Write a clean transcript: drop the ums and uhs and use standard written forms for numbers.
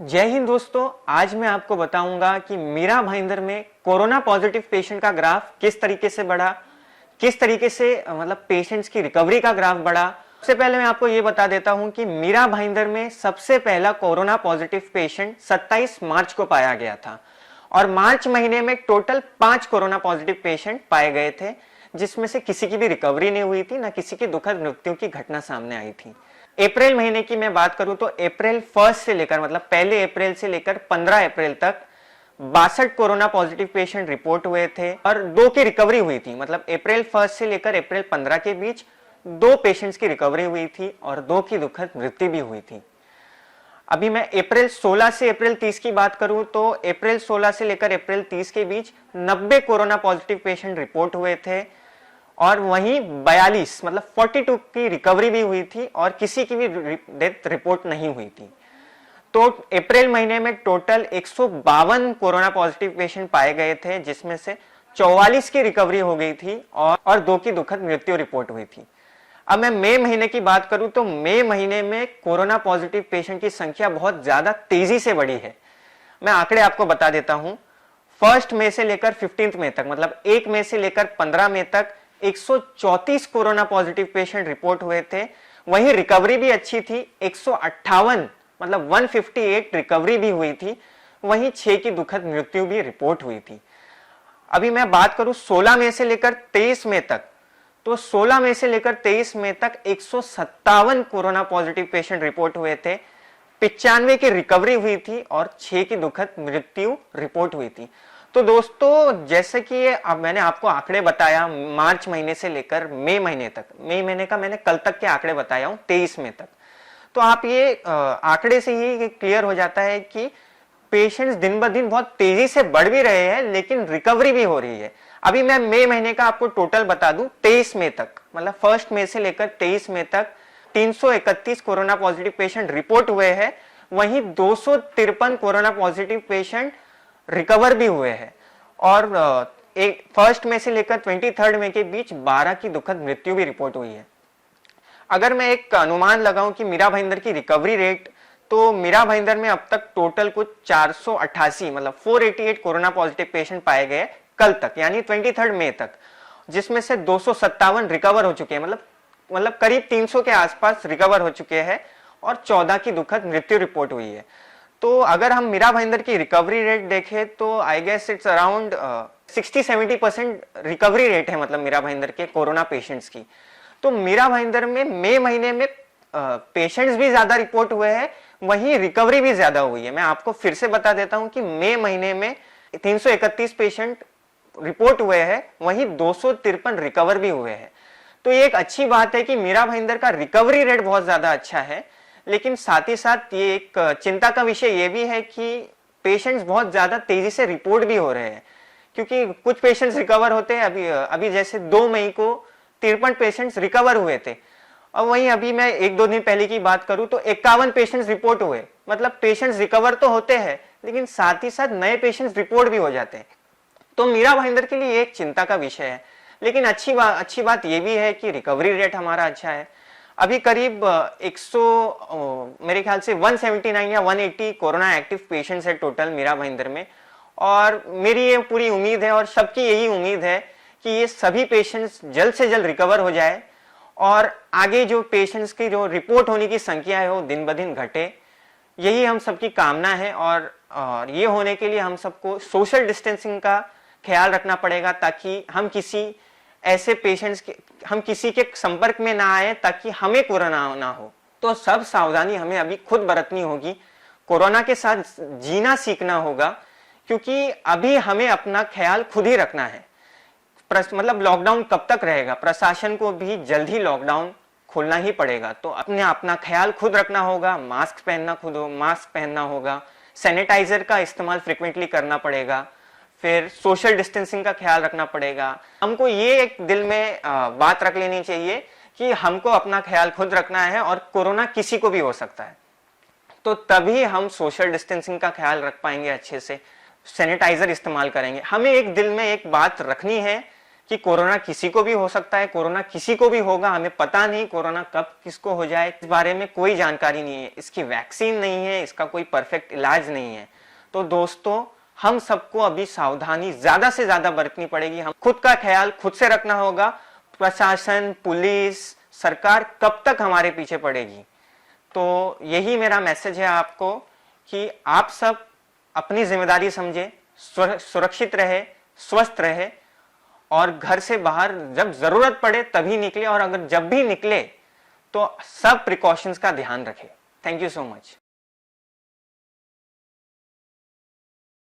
जय हिंद दोस्तों। आज मैं आपको बताऊंगा कि मीरा भाईंदर में कोरोना पॉजिटिव पेशेंट का ग्राफ किस तरीके से बढ़ा, किस तरीके से मतलब पेशेंट्स की रिकवरी का ग्राफ बढ़ा। सबसे पहले मैं आपको ये बता देता हूं कि मीरा भाईंदर में सबसे पहला कोरोना पॉजिटिव पेशेंट 27 मार्च को पाया गया था और मार्च महीने में टोटल 5 कोरोना पॉजिटिव पेशेंट पाए गए थे, जिसमें से किसी की भी रिकवरी नहीं हुई थी, ना किसी की दुखद मृत्यु की घटना सामने आई थी। अप्रैल महीने की मैं बात करूं तो अप्रैल 1 से लेकर मतलब पहले अप्रैल से लेकर 15 अप्रैल तक 62 कोरोना पॉजिटिव पेशेंट रिपोर्ट हुए थे और 2 की रिकवरी हुई थी। मतलब अप्रैल 1 से लेकर अप्रैल 15 के बीच 2 पेशेंट्स की रिकवरी हुई थी और 2 की दुखद मृत्यु भी हुई थी। अभी मैं अप्रैल 16 से अप्रैल 30 की बात करूं तो अप्रैल 16 से लेकर अप्रैल 30 के बीच 90 कोरोना पॉजिटिव पेशेंट रिपोर्ट हुए थे और वहीं 42 मतलब 42 की रिकवरी भी हुई थी और किसी की भी डेथ रिपोर्ट नहीं हुई थी। तो अप्रैल महीने में टोटल 152 कोरोना पॉजिटिव पेशेंट पाए गए थे, जिसमें से 44 की रिकवरी हो गई थी और 2 की दुखद मृत्यु रिपोर्ट हुई थी। अब मैं मई महीने की बात करूं तो मई महीने में कोरोना पॉजिटिव पेशेंट की संख्या बहुत ज्यादा तेजी से बढ़ी है। मैं आंकड़े आपको बता देता हूं। 1 मई से लेकर 15 मई तक मतलब 1 मई से लेकर 15 मई तक 134 कोरोना पॉजिटिव पेशेंट रिपोर्ट हुए थे। वहीं रिकवरी भी अच्छी थी, 158 मतलब 158 रिकवरी भी हुई थी। वहीं 6 की दुखद मृत्यु भी रिपोर्ट हुई थी। अभी मैं बात करूं 16 मई से लेकर 23 मई तक, तो 16 मई से लेकर 23 मई तक 157 कोरोना पॉजिटिव पेशेंट रिपोर्ट हुए थे, 95 की रिकवरी हुई थी और 6 की दुखद मृत्यु रिपोर्ट हुई थी। तो दोस्तों, जैसे कि अब मैंने आपको आंकड़े बताया मार्च महीने से लेकर मई महीने तक, मई महीने का मैंने कल तक के आंकड़े बताया हूं 23 मई तक, तो आप ये आंकड़े से ही क्लियर हो जाता है कि पेशेंट्स दिन ब दिन बहुत तेजी से बढ़ भी रहे हैं, लेकिन रिकवरी भी हो रही है। अभी मैं मई महीने का आपको टोटल बता दूं, 23 मई तक मतलब 1 मई से लेकर 23 मई तक 331 कोरोना पॉजिटिव पेशेंट रिपोर्ट हुए हैं। वहीं 253 कोरोना पॉजिटिव पेशेंट रिकवर भी हुए हैं और 1 मई से लेकर 23 मई के बीच 12 की दुखद मृत्यु भी रिपोर्ट हुई है। अगर मैं एक अनुमान लगाऊं कि मीरा भाईंदर की रिकवरी रेट, तो मीरा भाईंदर में अब तक टोटल कुछ 488 मतलब 488 कोरोना पॉजिटिव पेशेंट पाए गए कल तक, यानी 23 मई तक, जिसमें से 257 रिकवर हो चुके हैं। मतलब करीब 300 के आसपास रिकवर हो चुके हैं और 14 की दुखद मृत्यु रिपोर्ट हुई है। तो अगर हम मीरा भाईंदर की रिकवरी रेट देखें तो I guess it's around 60-70% recovery rate है, मतलब मीरा भाईंदर के कोरोना पेशेंट्स की। तो मीरा भाईंदर में मई महीने में पेशेंट्स भी ज्यादा रिपोर्ट हुए हैं, वहीं रिकवरी भी ज्यादा हुई है। मैं आपको फिर से बता देता हूं कि मई महीने में 331 पेशेंट रिपोर्ट हुए हैं, वहीं 253 रिकवर भी हुए हैं। तो ये एक अच्छी बात है कि मीरा भाईंदर का रिकवरी रेट बहुत ज्यादा अच्छा है, लेकिन साथ ही साथ ये एक चिंता का विषय ये भी है कि पेशेंट्स बहुत ज्यादा तेजी से रिपोर्ट भी हो रहे हैं, क्योंकि कुछ पेशेंट्स रिकवर होते हैं। अभी जैसे 2 मई को 53 पेशेंट्स रिकवर हुए थे और वहीं अभी मैं 1-2 दिन पहले की बात करूं तो 51 पेशेंट्स रिपोर्ट हुए। मतलब पेशेंट्स रिकवर तो होते हैं, लेकिन साथ ही साथ नए पेशेंट्स रिपोर्ट भी हो जाते हैं। तो मीरा भाईंदर के लिए एक चिंता का विषय है, लेकिन अच्छी बात यह भी है कि रिकवरी रेट हमारा अच्छा है। अभी करीब 100 मेरे ख्याल से 179 या 180 कोरोना एक्टिव पेशेंट्स है टोटल मीरा भाईंदर में, और मेरी ये पूरी उम्मीद है और सबकी यही उम्मीद है कि ये सभी पेशेंट्स जल्द से जल्द रिकवर हो जाए और आगे जो पेशेंट्स की जो रिपोर्ट होने की संख्या है वो दिन ब दिन घटे। यही हम सबकी कामना है और ये होने के लिए हम सबको सोशल डिस्टेंसिंग का ख्याल रखना पड़ेगा, ताकि हम किसी के संपर्क में ना आए, ताकि हमें कोरोना ना हो। तो सब सावधानी हमें अभी खुद बरतनी होगी, कोरोना के साथ जीना सीखना होगा, क्योंकि अभी हमें अपना ख्याल खुद ही रखना है। मतलब लॉकडाउन कब तक रहेगा, प्रशासन को भी जल्द ही लॉकडाउन खोलना ही पड़ेगा। तो अपना ख्याल खुद रखना होगा, मास्क पहनना होगा, सैनिटाइजर का इस्तेमाल फ्रिक्वेंटली करना पड़ेगा, फिर सोशल डिस्टेंसिंग का ख्याल रखना पड़ेगा। हमको ये एक दिल में बात रख लेनी चाहिए कि हमको अपना ख्याल खुद रखना है और कोरोना किसी को भी हो सकता है। तो तभी हम सोशल डिस्टेंसिंग का ख्याल रख पाएंगे, अच्छे से सैनिटाइजर इस्तेमाल करेंगे। हमें एक दिल में एक बात रखनी है कि कोरोना किसी को भी हो सकता है, कोरोना किसी को भी होगा, हमें पता नहीं कोरोना कब किसको हो जाए, इस बारे में कोई जानकारी नहीं है, इसकी वैक्सीन नहीं है, इसका कोई परफेक्ट इलाज नहीं है। तो दोस्तों, हम सबको अभी सावधानी ज्यादा से ज्यादा बरतनी पड़ेगी। हम खुद का ख्याल खुद से रखना होगा। प्रशासन, पुलिस, सरकार कब तक हमारे पीछे पड़ेगी? तो यही मेरा मैसेज है आपको कि आप सब अपनी जिम्मेदारी समझे, सुरक्षित रहे, स्वस्थ रहे और घर से बाहर जब जरूरत पड़े तभी निकले, और अगर जब भी निकले तो सब प्रिकॉशंस का ध्यान रखें। Thank you so much.